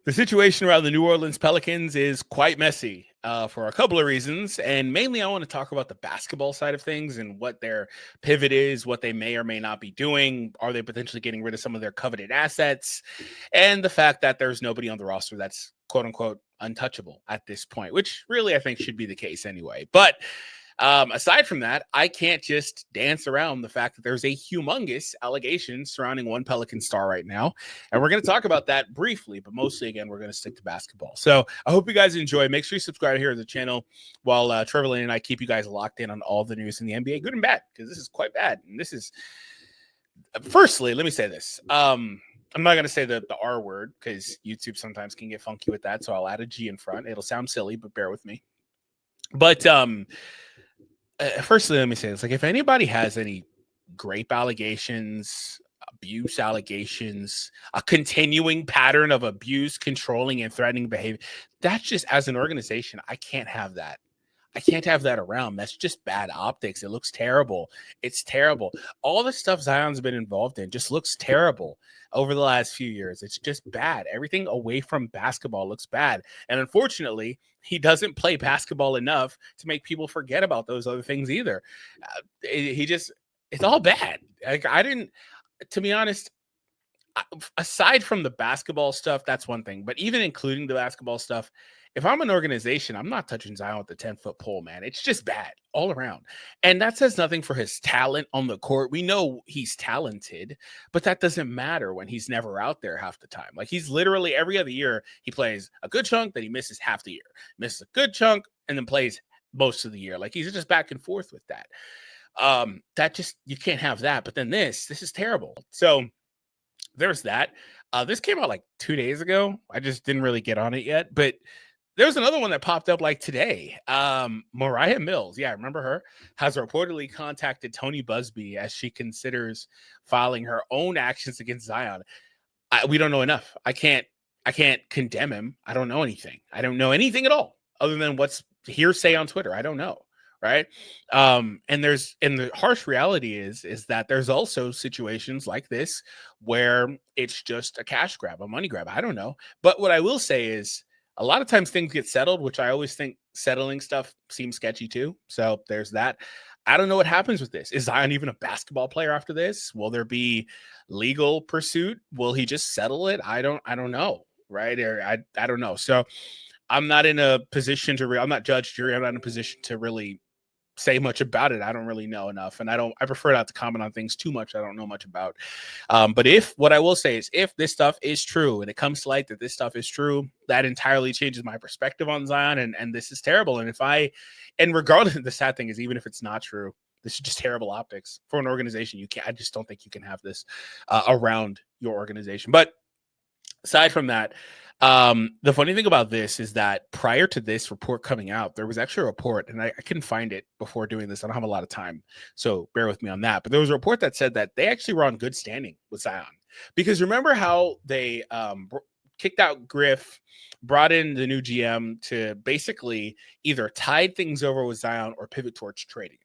The situation around the New Orleans Pelicans is quite messy for a couple of reasons. And mainly, I want to talk about the basketball side of things and what their pivot is, what they may or may not be doing. Are they potentially getting rid of some of their coveted assets? And the fact that there's nobody on the roster that's quote unquote untouchable at this point, which really I think should be the case anyway. But aside from that, I can't just dance around the fact that there's a humongous allegation surrounding one Pelican star right now. And we're going to talk about that briefly, but mostly, again, we're going to stick to basketball. So I hope you guys enjoy. Make sure you subscribe here to the channel while Trevor Lane and I keep you guys locked in on all the news in the NBA, good and bad, because this is quite bad. And this is, firstly, let me say this. I'm not going to say the R word because YouTube sometimes can get funky with that. So I'll add a G in front. It'll sound silly, but bear with me. But firstly, let me say this. Like, if anybody has any grape allegations, abuse allegations, a continuing pattern of abuse, controlling, and threatening behavior, that's just, as an organization, I can't have that. I can't have that around. That's just bad optics. It looks terrible. It's terrible. All the stuff Zion's been involved in just looks terrible over the last few years. It's just bad. Everything away from basketball looks bad. And unfortunately, he doesn't play basketball enough to make people forget about those other things either. It's all bad. Like, to be honest, aside from the basketball stuff, that's one thing. But even including the basketball stuff, if I'm an organization, I'm not touching Zion with the 10-foot pole, man. It's just bad all around. And that says nothing for his talent on the court. We know he's talented, but that doesn't matter when he's never out there half the time. Like, he's literally every other year, he plays a good chunk, then he misses half the year, misses a good chunk, and then plays most of the year. Like, he's just back and forth with that. That just, you can't have that. But then this is terrible. So there's that. This came out like 2 days ago. I just didn't really get on it yet, but there's another one that popped up like today. Mariah Mills, yeah, remember her, has reportedly contacted Tony Busby as she considers filing her own actions against Zion. We don't know enough. I can't condemn him. I don't know anything. I don't know anything at all other than what's hearsay on Twitter. I don't know. Right. And the harsh reality is that there's also situations like this where it's just a cash grab, a money grab. I don't know. But what I will say is, a lot of times things get settled, which I always think settling stuff seems sketchy too. So there's that. I don't know what happens with this. Is Zion even a basketball player after this? Will there be legal pursuit? Will he just settle it? I don't know. Right. Or I don't know. So I'm not in a position to, I'm not judge, jury. I'm not in a position to really say much about it. I don't really know enough. And I prefer not to comment on things too much I don't know much about. But what I will say is, if this stuff is true and it comes to light that this stuff is true, that entirely changes my perspective on Zion. And this is terrible. And regardless, the sad thing is, even if it's not true, this is just terrible optics for an organization. I just don't think you can have this around your organization. But aside from that, the funny thing about this is that prior to this report coming out, there was actually a report, and I couldn't find it before doing this. I don't have a lot of time, so bear with me on that. But there was a report that said that they actually were on good standing with Zion, because remember how they kicked out Griff, brought in the new GM to basically either tide things over with Zion or pivot towards trading.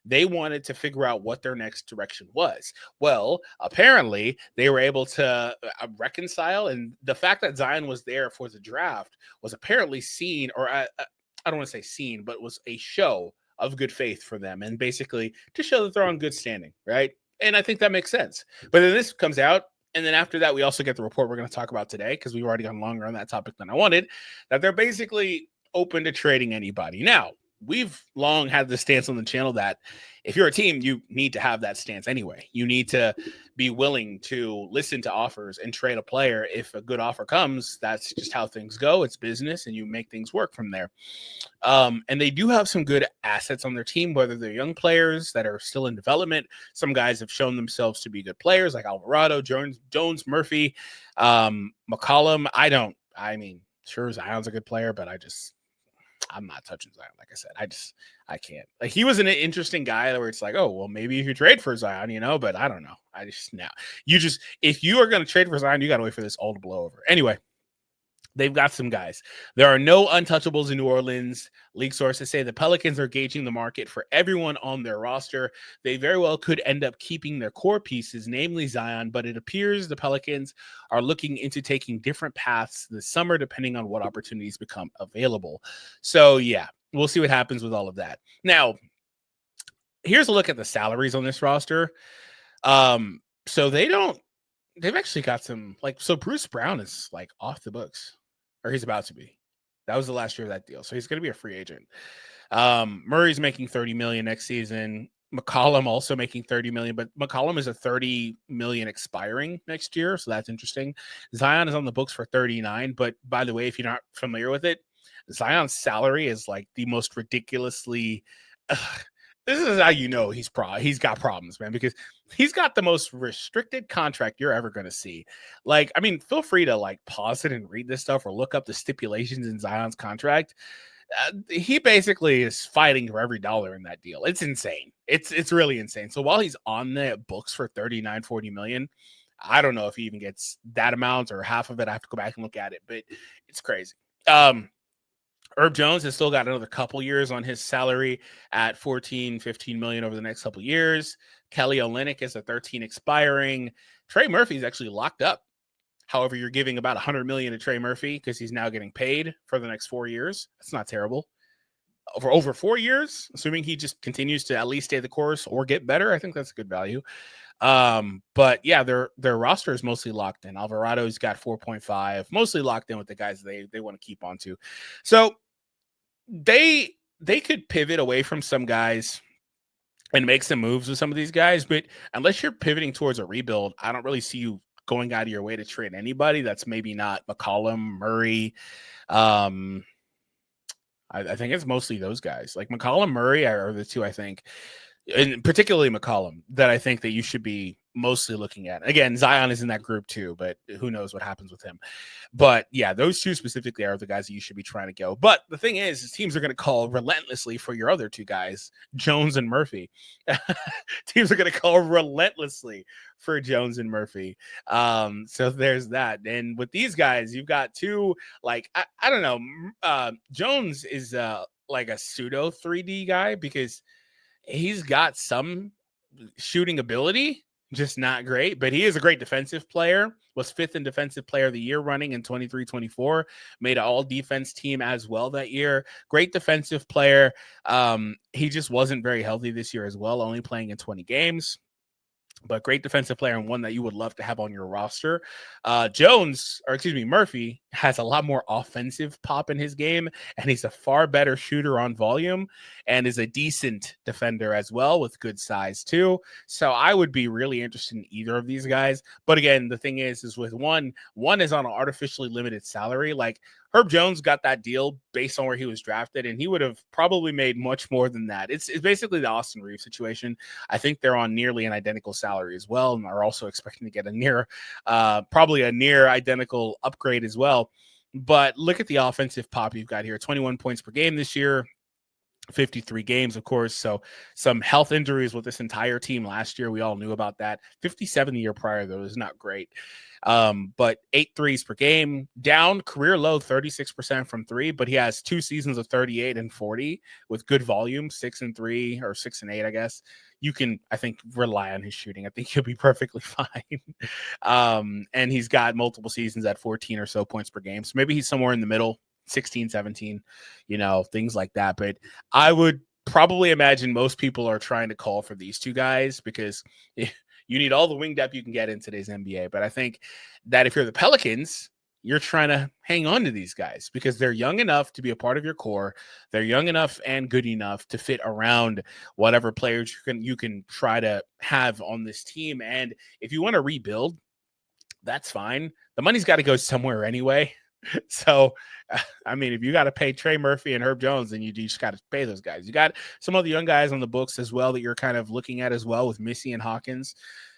They wanted to figure out what their next direction was. Well, apparently they were able to reconcile, and the fact that Zion was there for the draft was apparently seen, or I don't want to say seen, but was a show of good faith for them, and basically to show that they're on good standing, right? And I think that makes sense. But then this comes out, and then after that, we also get the report we're going to talk about today, because we've already gone longer on that topic than I wanted, that they're basically open to trading anybody. Now, we've long had the stance on the channel that if you're a team, you need to have that stance anyway. You need to be willing to listen to offers and trade a player. If a good offer comes, that's just how things go. It's business, and you make things work from there. And they do have some good assets on their team, whether they're young players that are still in development. Some guys have shown themselves to be good players, like Alvarado, Jones, Murphy, McCollum. Sure, Zion's a good player, but I'm not touching Zion. Like I said, I can't. Like, he was an interesting guy where it's like, oh, well, maybe if you trade for Zion, but I don't know. If you are going to trade for Zion, you got to wait for this all to blow over. Anyway, They've got some guys. There are no untouchables in New Orleans. League sources say the Pelicans are gauging the market for everyone on their roster. They very well could end up keeping their core pieces, namely Zion, but it appears the Pelicans are looking into taking different paths this summer, depending on what opportunities become available. So, yeah, we'll see what happens with all of that. Now, here's a look at the salaries on this roster. So they've actually got some, like, so Bruce Brown is like off the books, or he's about to be. That was the last year of that deal. So he's going to be a free agent. Murray's making 30 million next season. McCollum also making 30 million, but McCollum is a 30 million expiring next year. So that's interesting. Zion is on the books for 39. But by the way, if you're not familiar with it, Zion's salary is like the most ridiculously, this is how you know he's got problems, man, because he's got the most restricted contract you're ever going to see. Like, I mean, feel free to like pause it and read this stuff or look up the stipulations in Zion's contract. He basically is fighting for every dollar in that deal. It's insane. It's really insane. So while he's on the books for 39, 40 million, I don't know if he even gets that amount or half of it. I have to go back and look at it, but it's crazy. Herb Jones has still got another couple years on his salary at 14, 15 million over the next couple years. Kelly Olynyk is a 13 expiring. Trey Murphy's actually locked up. However, you're giving about 100 million to Trey Murphy because he's now getting paid for the next 4 years. That's not terrible. Over 4 years, assuming he just continues to at least stay the course or get better, I think that's a good value. But yeah, their roster is mostly locked in. Alvarado's got 4.5, mostly locked in with the guys they want to keep on to. So they could pivot away from some guys and make some moves with some of these guys, but unless you're pivoting towards a rebuild, I don't really see you going out of your way to trade anybody that's maybe not McCollum, Murray. I think it's mostly those guys. Like McCollum, Murray are the two I think, and particularly McCollum, that I think that you should be mostly looking at. Again, Zion is in that group too, but who knows what happens with him. But yeah, those two specifically are the guys that you should be trying to go. But the thing is teams are going to call relentlessly for your other two guys, Jones and Murphy. Teams are going to call relentlessly for Jones and Murphy. So there's that. And with these guys, you've got two, like, I don't know. Jones is like a pseudo 3D guy because he's got some shooting ability, just not great, but he is a great defensive player. Was 5th in defensive player of the year running in 23-24, made an all defense team as well that year. Great defensive player. He just wasn't very healthy this year as well, only playing in 20 games. But great defensive player and one that you would love to have on your roster. Murphy has a lot more offensive pop in his game, and he's a far better shooter on volume and is a decent defender as well with good size too. So I would be really interested in either of these guys. But again, the thing is with one is on an artificially limited salary. Like Herb Jones got that deal based on where he was drafted, and he would have probably made much more than that. It's basically the Austin Reeves situation. I think they're on nearly an identical salary as well, and are also expecting to get probably a near identical upgrade as well. But look at the offensive pop you've got here. 21 points per game this year. 53 games, of course. So some health injuries with this entire team last year. We all knew about that. 57 the year prior, though, is not great. But 8 threes per game, down career low 36% from 3, but he has 2 seasons of 38 and 40 with good volume, 6 and 3 or 6 and 8, I guess. You can, I think, rely on his shooting. I think he'll be perfectly fine. And he's got multiple seasons at 14 or so points per game. So maybe he's somewhere in the middle, 16, 17, things like that. But I would probably imagine most people are trying to call for these two guys because you need all the wing depth you can get in today's NBA. But I think that if you're the Pelicans, you're trying to hang on to these guys because they're young enough to be a part of your core. They're young enough and good enough to fit around whatever players you can try to have on this team. And if you want to rebuild, that's fine. The money's got to go somewhere anyway. So, I mean, if you got to pay Trey Murphy and Herb Jones, then you just got to pay those guys. You got some other young guys on the books as well that you're kind of looking at as well with Missy and Hawkins.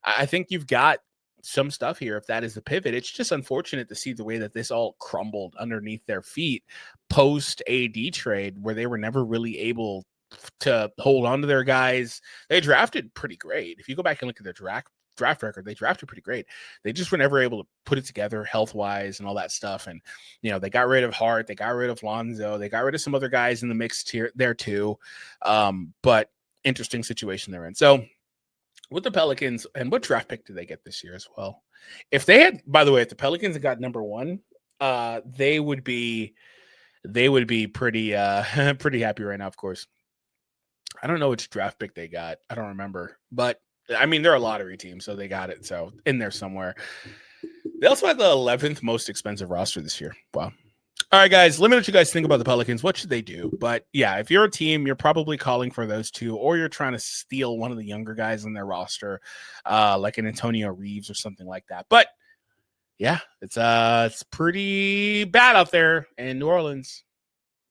I think you've got some stuff here if that is the pivot. It's just unfortunate to see the way that this all crumbled underneath their feet post AD trade where they were never really able to hold on to their guys. They drafted pretty great. If you go back and look at their draft record. They drafted pretty great. They just were never able to put it together health-wise and all that stuff. And, they got rid of Hart. They got rid of Lonzo. They got rid of some other guys in the mix there too. But interesting situation they're in. So with the Pelicans, and what draft pick did they get this year as well? If they had, by the way, if the Pelicans had got number 1, they would be pretty pretty happy right now, of course. I don't know which draft pick they got. I don't remember. But, I mean, they're a lottery team, so they got it. So, in there somewhere. They also had the 11th most expensive roster this year. Wow. All right, guys, let me know what you guys think about the Pelicans. What should they do? But, yeah, if you're a team, you're probably calling for those two, or you're trying to steal one of the younger guys on their roster, like an Antonio Reeves or something like that. But, yeah, it's pretty bad out there in New Orleans.